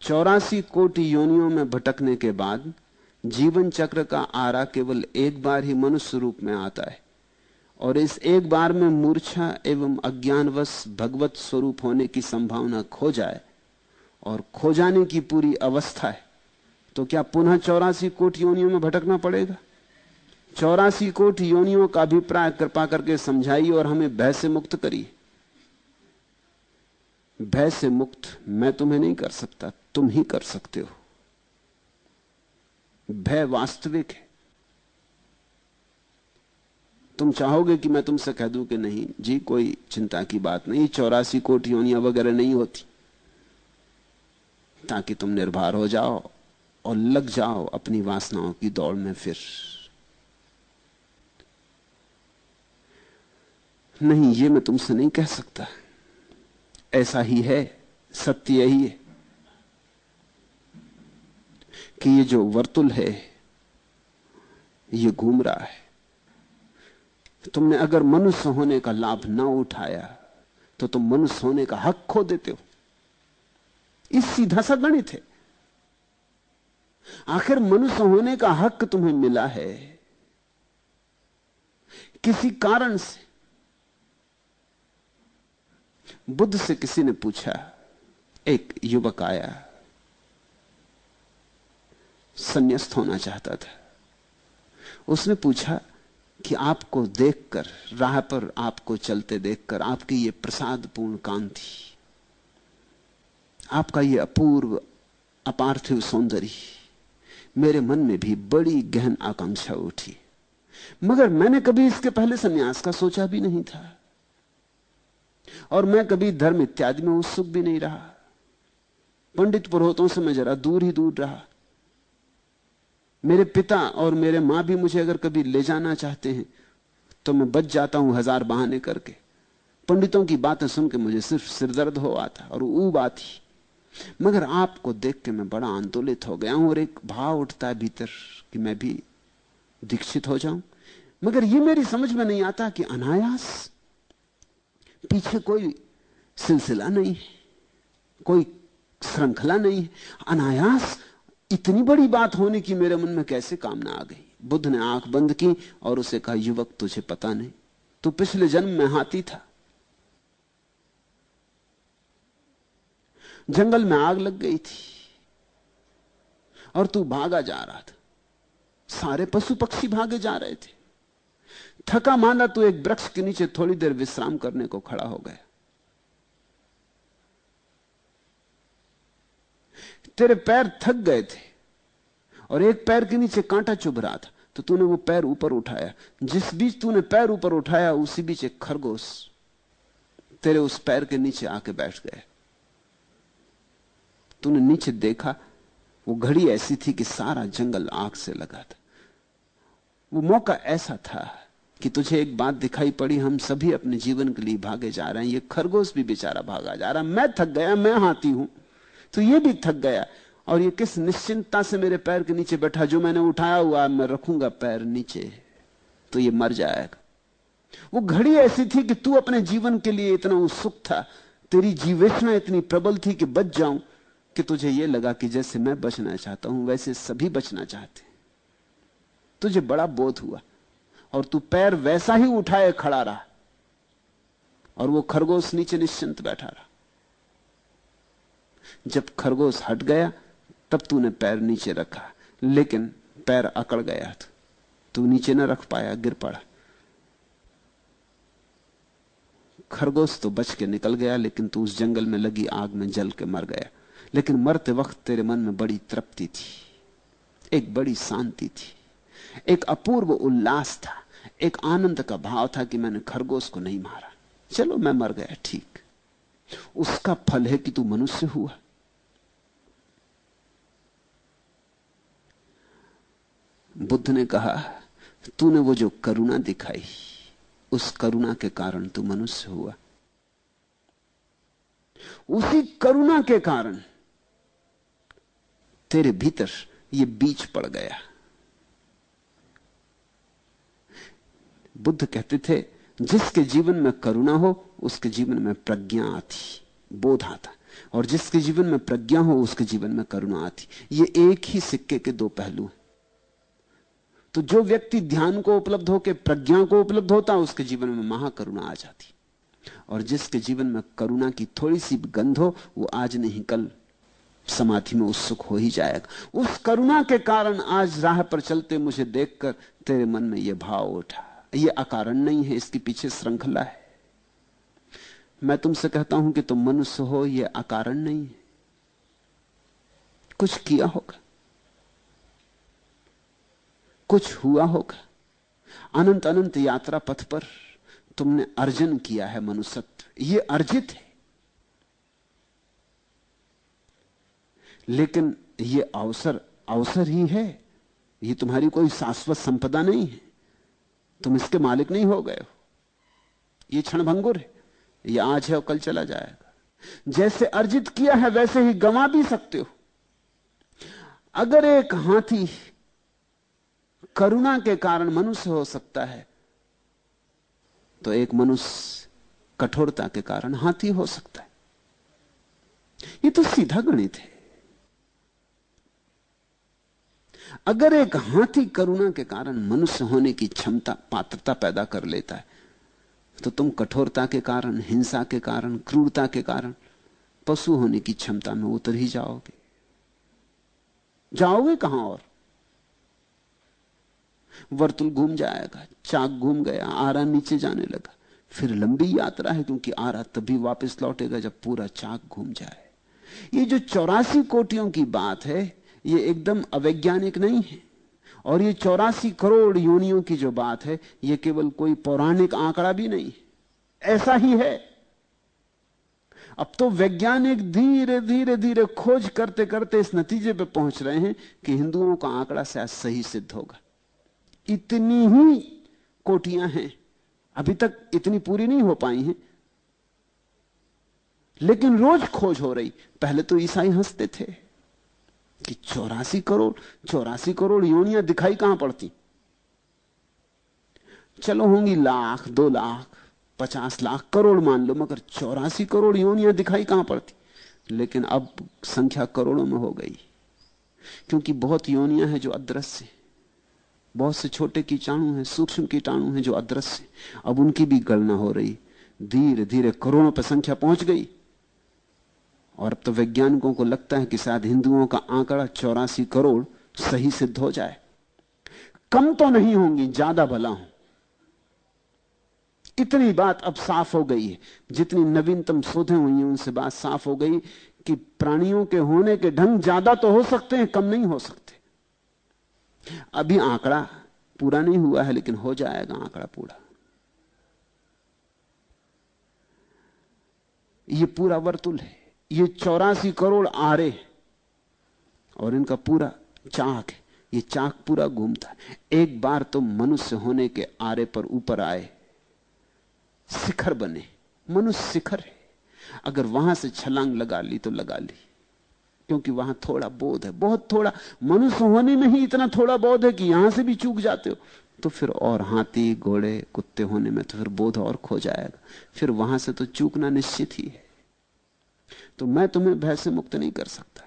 84 कोटि योनियों में भटकने के बाद जीवन चक्र का आरा केवल एक बार ही मनुष्य रूप में आता है, और इस एक बार में मूर्छा एवं अज्ञानवश भगवत स्वरूप होने की संभावना खो जाए और खो जाने की पूरी अवस्था है, तो क्या पुनः 84 कोटि योनियों में भटकना पड़ेगा? 84 कोटि योनियों का अभिप्राय कृपा करके समझाइए और हमें भय से मुक्त करिए। भय से मुक्त मैं तुम्हें नहीं कर सकता, तुम ही कर सकते हो। भय वास्तविक है। तुम चाहोगे कि मैं तुमसे कह दूं कि नहीं जी कोई चिंता की बात नहीं, 84 कोटि योनियां वगैरह नहीं होती, ताकि तुम निर्भर हो जाओ और लग जाओ अपनी वासनाओं की दौड़ में। फिर नहीं, ये मैं तुमसे नहीं कह सकता। ऐसा ही है, सत्य यही है कि ये जो वर्तुल है ये घूम रहा है। तुमने अगर मनुष्य होने का लाभ ना उठाया तो तुम मनुष्य होने का हक खो देते हो। इस सीधा सा गणित है। आखिर मनुष्य होने का हक तुम्हें मिला है किसी कारण से। बुद्ध से किसी ने पूछा, एक युवक आया, संन्यास्त होना चाहता था। उसने पूछा कि आपको देखकर, राह पर आपको चलते देखकर, आपकी ये प्रसादपूर्ण कांति, आपका ये अपूर्व अपार्थिव सौंदर्य, मेरे मन में भी बड़ी गहन आकांक्षा उठी, मगर मैंने कभी इसके पहले संन्यास का सोचा भी नहीं था, और मैं कभी धर्म इत्यादि में उत्सुक भी नहीं रहा। पंडित पुरोहितों से मैं जरा दूर ही दूर रहा। मेरे पिता और मेरे मां भी मुझे अगर कभी ले जाना चाहते हैं तो मैं बच जाता हूं हजार बहाने करके। पंडितों की बातें सुन के मुझे सिर्फ सिरदर्द हो आता और ऊब आती। मगर आपको देख के मैं बड़ा आंदोलित हो गया हूं और एक भाव उठता है भीतर कि मैं भी दीक्षित हो जाऊं। मगर ये मेरी समझ में नहीं आता कि अनायास, पीछे कोई सिलसिला नहीं है, कोई श्रृंखला नहीं है, अनायास इतनी बड़ी बात होने की मेरे मन में कैसे कामना आ गई। बुद्ध ने आंख बंद की और उसे कहा, युवक तुझे पता नहीं, तू पिछले जन्म में हाथी था, जंगल में आग लग गई थी और तू भागा जा रहा था, सारे पशु पक्षी भागे जा रहे थे, थका मांदा तू एक वृक्ष के नीचे थोड़ी देर विश्राम करने को खड़ा हो गया। तेरे पैर थक गए थे और एक पैर के नीचे कांटा चुभ रहा था, तो तूने वो पैर ऊपर उठाया। जिस बीच तूने पैर ऊपर उठाया उसी बीच एक खरगोश तेरे उस पैर के नीचे आके बैठ गया। तूने नीचे देखा, वो घड़ी ऐसी थी कि सारा जंगल आग से लगा था। वो मौका ऐसा था कि तुझे एक बात दिखाई पड़ी, हम सभी अपने जीवन के लिए भागे जा रहे हैं, ये खरगोश भी बेचारा भागा जा रहा। मैं थक गया, मैं हाथी हूं, तो ये भी थक गया, और ये किस निश्चिंतता से मेरे पैर के नीचे बैठा, जो मैंने उठाया हुआ मैं रखूंगा पैर नीचे तो ये मर जाएगा। वो घड़ी ऐसी थी कि तू अपने जीवन के लिए इतना उत्सुक था, तेरी जीवेष्णा इतनी प्रबल थी कि बच जाऊं, कि तुझे यह लगा कि जैसे मैं बचना चाहता हूं वैसे सभी बचना चाहते। तुझे बड़ा बोध हुआ और तू पैर वैसा ही उठाए खड़ा रहा, और वो खरगोश नीचे निश्चिंत बैठा रहा। जब खरगोश हट गया तब तूने पैर नीचे रखा, लेकिन पैर अकड़ गया था, तू नीचे न रख पाया, गिर पड़ा। खरगोश तो बच के निकल गया, लेकिन तू उस जंगल में लगी आग में जल के मर गया। लेकिन मरते वक्त तेरे मन में बड़ी तृप्ति थी, एक बड़ी शांति थी, एक अपूर्व उल्लास था, एक आनंद का भाव था कि मैंने खरगोश को नहीं मारा, चलो मैं मर गया, ठीक। उसका फल है कि तू मनुष्य हुआ। बुद्ध ने कहा, तूने वो जो करुणा दिखाई, उस करुणा के कारण तू मनुष्य हुआ। उसी करुणा के कारण तेरे भीतर ये बीज पड़ गया। बुद्ध कहते थे, जिसके जीवन में करुणा हो उसके जीवन में प्रज्ञा आती, बोध आता। और जिसके जीवन में प्रज्ञा हो उसके जीवन में करुणा आती। ये एक ही सिक्के के दो पहलू हैं। तो जो व्यक्ति ध्यान को उपलब्ध होकर प्रज्ञा को उपलब्ध होता है उसके जीवन में महाकरुणा आ जाती। और जिसके जीवन में करुणा की थोड़ी सी गंध हो वो आज नहीं कल समाधि में उत्सुक हो ही जाएगा। उस करुणा के कारण आज राह पर चलते मुझे देखकर तेरे मन में यह भाव उठा। यह अकारण नहीं है, इसके पीछे श्रृंखला है। मैं तुमसे कहता हूं कि तुम मनुष्य हो, यह अकारण नहीं है। कुछ किया होगा, कुछ हुआ होगा। अनंत अनंत यात्रा पथ पर तुमने अर्जन किया है मनुष्यत्व, यह अर्जित है। लेकिन यह अवसर अवसर ही है, यह तुम्हारी कोई शाश्वत संपदा नहीं है। तुम इसके मालिक नहीं हो गए हो। यह क्षणभंगुर है, यह आज है और कल चला जाएगा। जैसे अर्जित किया है वैसे ही गंवा भी सकते हो। अगर एक हाथी करुणा के कारण मनुष्य हो सकता है तो एक मनुष्य कठोरता के कारण हाथी हो सकता है। यह तो सीधा गणित है। अगर एक हाथी करुणा के कारण मनुष्य होने की क्षमता पात्रता पैदा कर लेता है तो तुम कठोरता के कारण, हिंसा के कारण, क्रूरता के कारण पशु होने की क्षमता में उतर ही जाओगे। जाओगे कहां? और वर्तुल घूम जाएगा, चाक घूम गया, आरा नीचे जाने लगा। फिर लंबी यात्रा है, क्योंकि आरा तभी वापस लौटेगा जब पूरा चाक घूम जाए। ये जो 84 कोटियों की बात है ये एकदम अवैज्ञानिक नहीं है। और ये 84 करोड़ योनियों की जो बात है ये केवल कोई पौराणिक आंकड़ा भी नहीं है, ऐसा ही है। अब तो वैज्ञानिक धीरे धीरे धीरे खोज करते करते इस नतीजे पे पहुंच रहे हैं कि हिंदुओं का आंकड़ा शायद सही सिद्ध होगा। इतनी ही कोटियां हैं, अभी तक इतनी पूरी नहीं हो पाई हैं, लेकिन रोज खोज हो रही। पहले तो ईसाई हंसते थे कि 84 करोड़ योनियां दिखाई कहां पड़ती। चलो होंगी लाख, 2 लाख, 50 लाख, करोड़ मान लो, मगर 84 करोड़ योनियां दिखाई कहां पड़ती। लेकिन अब संख्या करोड़ों में हो गई, क्योंकि बहुत योनियां हैं जो अदृश्य हैं। बहुत से छोटे कीटाणु हैं, सूक्ष्म कीटाणु हैं जो अदृश्य हैं। अब उनकी भी गणना हो रही, धीरे धीरे करोड़ों पर संख्या पहुंच गई। और अब तो वैज्ञानिकों को लगता है कि शायद हिंदुओं का आंकड़ा 84 करोड़ सही सिद्ध हो जाए। कम तो नहीं होंगी, ज्यादा भला हो। इतनी बात अब साफ हो गई है, जितनी नवीनतम शोधें हुई हैं उनसे बात साफ हो गई कि प्राणियों के होने के ढंग ज्यादा तो हो सकते हैं, कम नहीं हो सकते। अभी आंकड़ा पूरा नहीं हुआ है, लेकिन हो जाएगा आंकड़ा पूरा। ये पूरा वर्तुल है, ये 84 करोड़ आरे और इनका पूरा चाक है। ये चाक पूरा घूमता है। एक बार तो मनुष्य होने के आरे पर ऊपर आए, शिखर बने। मनुष्य शिखर है। अगर वहां से छलांग लगा ली तो लगा ली, क्योंकि वहां थोड़ा बोध है, बहुत थोड़ा। मनुष्य होने में ही इतना थोड़ा बोध है कि यहां से भी चूक जाते हो तो फिर और हाथी, घोड़े, कुत्ते होने में तो फिर बोध और खो जाएगा। फिर वहां से तो चूकना निश्चित ही है। तो मैं तुम्हें भय से मुक्त नहीं कर सकता,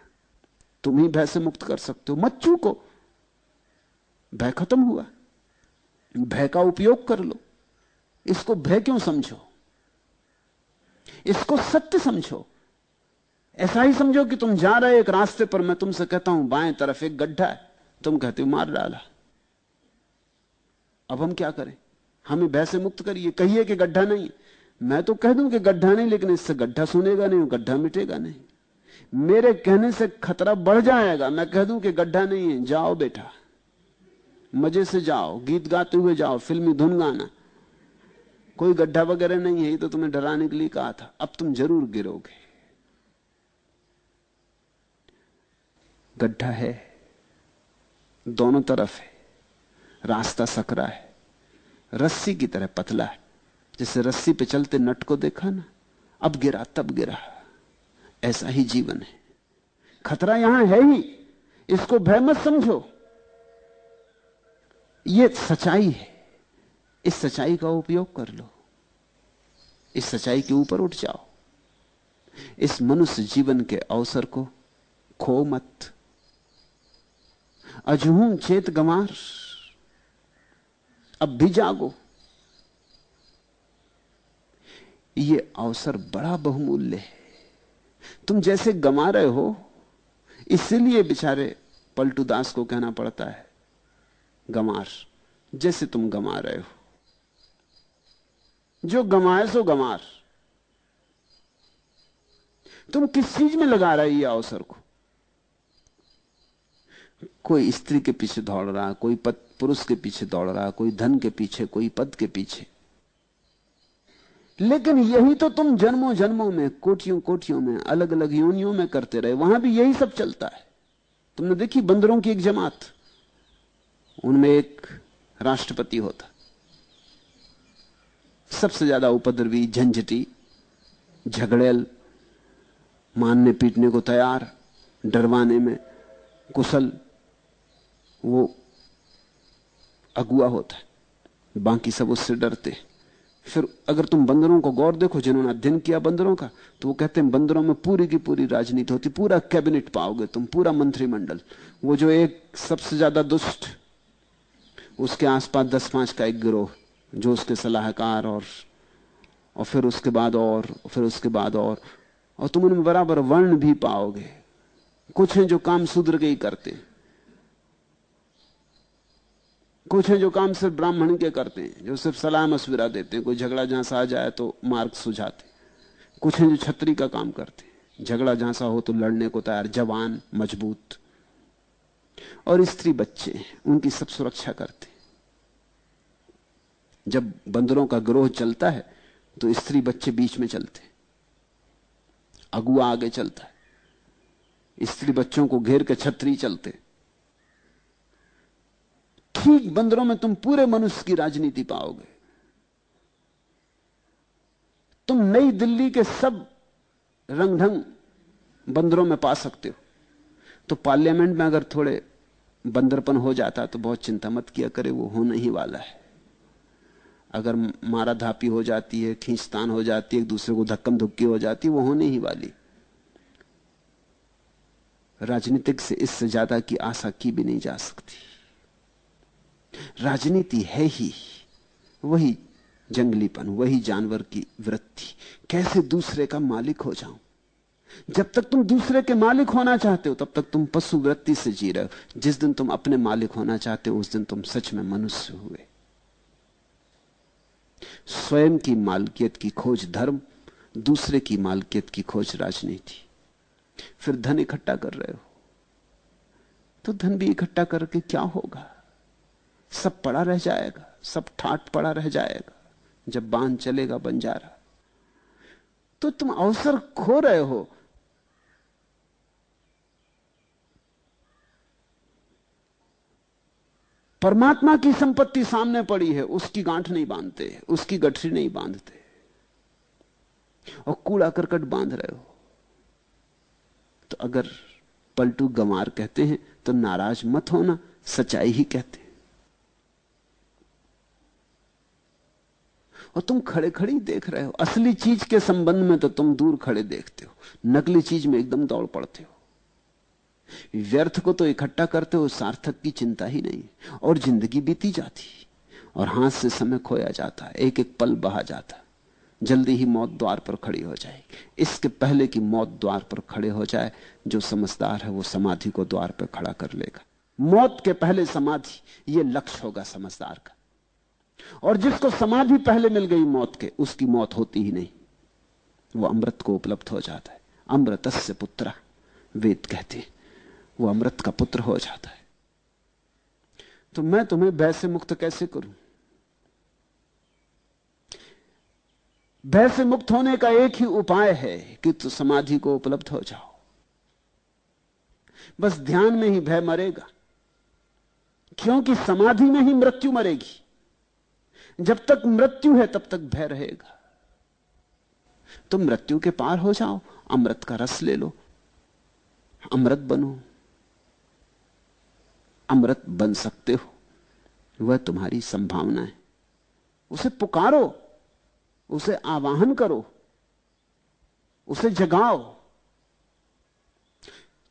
तुम ही भय से मुक्त कर सकते हो। मत चूको, भय खत्म हुआ। भय का उपयोग कर लो। इसको भय क्यों समझो? इसको सत्य समझो। ऐसा ही समझो कि तुम जा रहे एक रास्ते पर, मैं तुमसे कहता हूं बाएं तरफ एक गड्ढा है, तुम कहते हो मार डाला। अब हम क्या करें? हमें भय से मुक्त करिए, कहिए कि गड्ढा नहीं। मैं तो कह दूं कि गड्ढा नहीं, लेकिन इससे गड्ढा सुनेगा नहीं, गड्ढा मिटेगा नहीं। मेरे कहने से खतरा बढ़ जाएगा। मैं कह दूं कि गड्ढा नहीं है, जाओ बेटा, मजे से जाओ, गीत गाते हुए जाओ, फिल्मी धुन गाना, कोई गड्ढा वगैरह नहीं है, ये तो तुम्हें डराने के लिए कहा था। अब तुम जरूर गिरोगे। गड्ढा है, दोनों तरफ है, रास्ता सकरा है, रस्सी की तरह पतला है। जैसे रस्सी पे चलते नट को देखा ना, अब गिरा तब गिरा, ऐसा ही जीवन है। खतरा यहां है ही, इसको भय मत समझो। यह सच्चाई है, इस सच्चाई का उपयोग कर लो, इस सच्चाई के ऊपर उठ जाओ। इस मनुष्य जीवन के अवसर को खो मत। अजहूं चेत गंवार, अब भी जागो। ये अवसर बड़ा बहुमूल्य है। तुम जैसे गंवा रहे हो, इसीलिए बेचारे पलटू दास को कहना पड़ता है गंवार। जैसे तुम गंवा रहे हो, जो गंवाए सो गंवार। तुम किस चीज में लगा रहे ये अवसर को? कोई स्त्री के पीछे दौड़ रहा है, कोई पुरुष के पीछे दौड़ रहा है, कोई धन के पीछे, कोई पद के पीछे। लेकिन यही तो तुम जन्मों जन्मों में, कोटियों कोटियों में, अलग अलग योनियों में करते रहे। वहां भी यही सब चलता है। तुमने देखी बंदरों की एक जमात, उनमें एक राष्ट्रपति होता, सबसे ज्यादा उपद्रवी, झंझटी, झगड़ेल, मारने पीटने को तैयार, डरवाने में कुशल, वो अगुआ होता है। बाकी सब उससे डरते। फिर अगर तुम बंदरों को गौर देखो, जिन्होंने अध्ययन किया बंदरों का, तो वो कहते हैं बंदरों में पूरी की पूरी राजनीति होती, पूरा कैबिनेट पाओगे तुम, पूरा मंत्रिमंडल। वो जो एक सबसे ज्यादा दुष्ट, उसके आसपास 10-5 का एक गिरोह जो उसके सलाहकार, और फिर उसके बाद और फिर उसके बाद और तुम उनमें बराबर वर्ण भी पाओगे। कुछ हैं जो काम शूद्र के ही करते, कुछ हैं जो काम सिर्फ ब्राह्मण के करते हैं, जो सिर्फ सलाह मशविरा देते हैं, कोई झगड़ा जहां से आ जाए तो मार्ग सुझाते। कुछ हैं जो छत्री का काम करते हैं, झगड़ा जहां सा हो तो लड़ने को तैयार, जवान, मजबूत। और स्त्री बच्चे हैं, उनकी सब सुरक्षा करते। जब बंदरों का गिरोह चलता है तो स्त्री बच्चे बीच में चलते, अगुआ आगे चलता है, स्त्री बच्चों को घेर के छत्री चलते। ठीक बंदरों में तुम पूरे मनुष्य की राजनीति पाओगे। तुम नई दिल्ली के सब रंग ढंग बंदरों में पा सकते हो। तो पार्लियामेंट में अगर थोड़े बंदरपन हो जाता तो बहुत चिंता मत किया करे, वो होने ही वाला है। अगर मारा धापी हो जाती है, खींचतान हो जाती है, एक दूसरे को धक्कम धुक्की हो जाती है, वो होने ही वाली। राजनीतिक से इससे ज्यादा की आशा की भी नहीं जा सकती। राजनीति है ही वही जंगलीपन, वही जानवर की वृत्ति, कैसे दूसरे का मालिक हो जाऊं। जब तक तुम दूसरे के मालिक होना चाहते हो तब तक तुम पशु वृत्ति से जी रहे हो। जिस दिन तुम अपने मालिक होना चाहते हो उस दिन तुम सच में मनुष्य हुए। स्वयं की मालकियत की खोज धर्म, दूसरे की मालकियत की खोज राजनीति। फिर धन इकट्ठा कर रहे हो तो धन भी इकट्ठा करके क्या होगा? सब पड़ा रह जाएगा, सब ठाट पड़ा रह जाएगा जब बांध चलेगा बंजारा। तो तुम अवसर खो रहे हो। परमात्मा की संपत्ति सामने पड़ी है, उसकी गांठ नहीं बांधते, उसकी गठरी नहीं बांधते, और कूड़ा करकट बांध रहे हो। तो अगर पलटू गंवार कहते हैं तो नाराज मत होना, सच्चाई ही कहते हैं। और तुम खड़े खड़ी देख रहे हो। असली चीज के संबंध में तो तुम दूर खड़े देखते हो, नकली चीज में एकदम दौड़ पड़ते हो। व्यर्थ को तो इकट्ठा करते हो, सार्थक की चिंता ही नहीं। और जिंदगी बीती जाती और हाथ से समय खोया जाता है, एक एक पल बहा जाता। जल्दी ही मौत द्वार पर खड़ी हो जाएगी। इसके पहले कि मौत द्वार पर खड़े हो जाए, जो समझदार है वो समाधि को द्वार पर खड़ा कर लेगा। मौत के पहले समाधि, ये लक्ष्य होगा समझदार का। और जिसको समाधि पहले मिल गई मौत के, उसकी मौत होती ही नहीं, वो अमृत को उपलब्ध हो जाता है। अमृतस्य पुत्र, वेद कहते हैं, वो अमृत का पुत्र हो जाता है। तो मैं तुम्हें भय से मुक्त कैसे करूं? भय से मुक्त होने का एक ही उपाय है कि तू समाधि को उपलब्ध हो जाओ। बस ध्यान में ही भय मरेगा, क्योंकि समाधि में ही मृत्यु मरेगी। जब तक मृत्यु है तब तक भय रहेगा। तो मृत्यु के पार हो जाओ, अमृत का रस ले लो, अमृत बनो। अमृत बन सकते हो, वह तुम्हारी संभावना है। उसे पुकारो, उसे आवाहन करो, उसे जगाओ,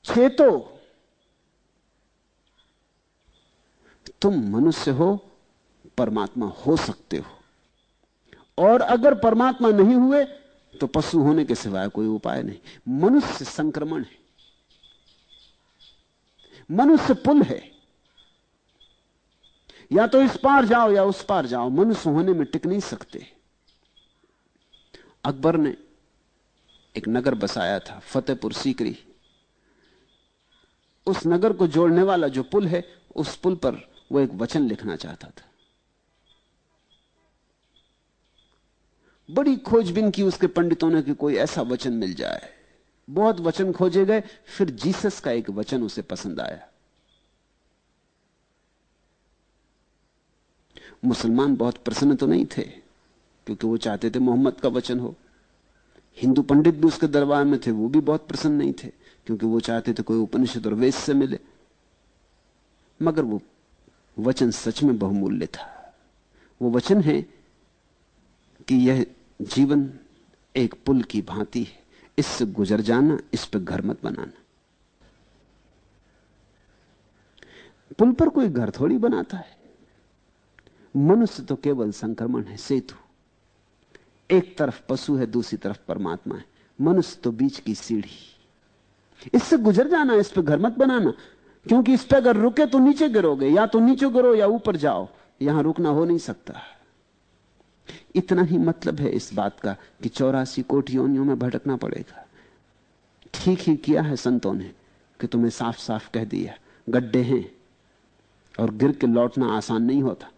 चेतो। तुम मनुष्य हो, परमात्मा हो सकते हो, और अगर परमात्मा नहीं हुए तो पशु होने के सिवाय कोई उपाय नहीं। मनुष्य संक्रमण है, मनुष्य पुल है, या तो इस पार जाओ या उस पार जाओ, मनुष्य होने में टिक नहीं सकते। अकबर ने एक नगर बसाया था, फतेहपुर सीकरी। उस नगर को जोड़ने वाला जो पुल है, उस पुल पर वो एक वचन लिखना चाहता था। बड़ी खोजबीन की उसके पंडितों ने कि कोई ऐसा वचन मिल जाए। बहुत वचन खोजे गए, फिर जीसस का एक वचन उसे पसंद आया। मुसलमान बहुत प्रसन्न तो नहीं थे, क्योंकि वो चाहते थे मोहम्मद का वचन हो। हिंदू पंडित भी उसके दरबार में थे, वो भी बहुत प्रसन्न नहीं थे, क्योंकि वो चाहते थे कोई उपनिषद और वेद से मिले। मगर वो वचन सच में बहुमूल्य था। वो वचन है कि यह जीवन एक पुल की भांति है, इससे गुजर जाना, इस पर घर मत बनाना। पुल पर कोई घर थोड़ी बनाता है। मनुष्य तो केवल संक्रमण है, सेतु। एक तरफ पशु है, दूसरी तरफ परमात्मा है। मनुष्य तो बीच की सीढ़ी। इससे गुजर जाना, इस पर घर मत बनाना, क्योंकि इस पर अगर रुके तो नीचे गिरोगे। या तो नीचे गिरो या ऊपर जाओ, यहां रुकना हो नहीं सकता। इतना ही मतलब है इस बात का कि 84 कोटि योनियों में भटकना पड़ेगा। ठीक ही किया है संतों ने कि तुम्हें साफ साफ कह दिया, गड्ढे हैं और गिर के लौटना आसान नहीं होता।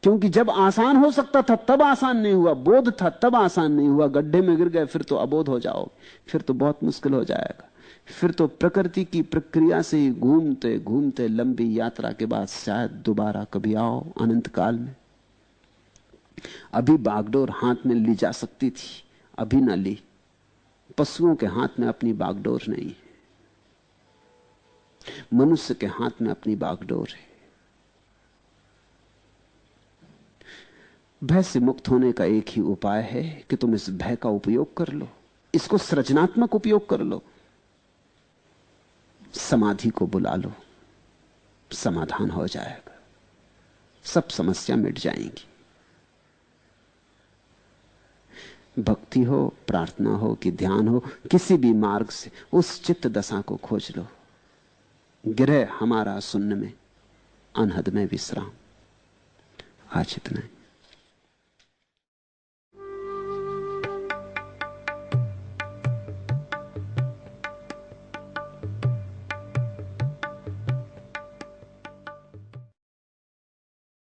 क्योंकि जब आसान हो सकता था तब आसान नहीं हुआ, बोध था तब आसान नहीं हुआ। गड्ढे में गिर गए फिर तो अबोध हो जाओगे, फिर तो बहुत मुश्किल हो जाएगा। फिर तो प्रकृति की प्रक्रिया से ही घूमते घूमते लंबी यात्रा के बाद शायद दोबारा कभी आओ अनंत काल में। अभी बागडोर हाथ में ली जा सकती थी, अभी ना ली। पशुओं के हाथ में अपनी बागडोर नहीं है, मनुष्य के हाथ में अपनी बागडोर है। भय से मुक्त होने का एक ही उपाय है कि तुम इस भय का उपयोग कर लो, इसको सृजनात्मक उपयोग कर लो। समाधि को बुला लो, समाधान हो जाएगा, सब समस्या मिट जाएंगी। भक्ति हो, प्रार्थना हो कि ध्यान हो, किसी भी मार्ग से उस चित्त दशा को खोज लो। गिरह हमारा सुन्न में, अनहद में विश्राम। आज इतना ही।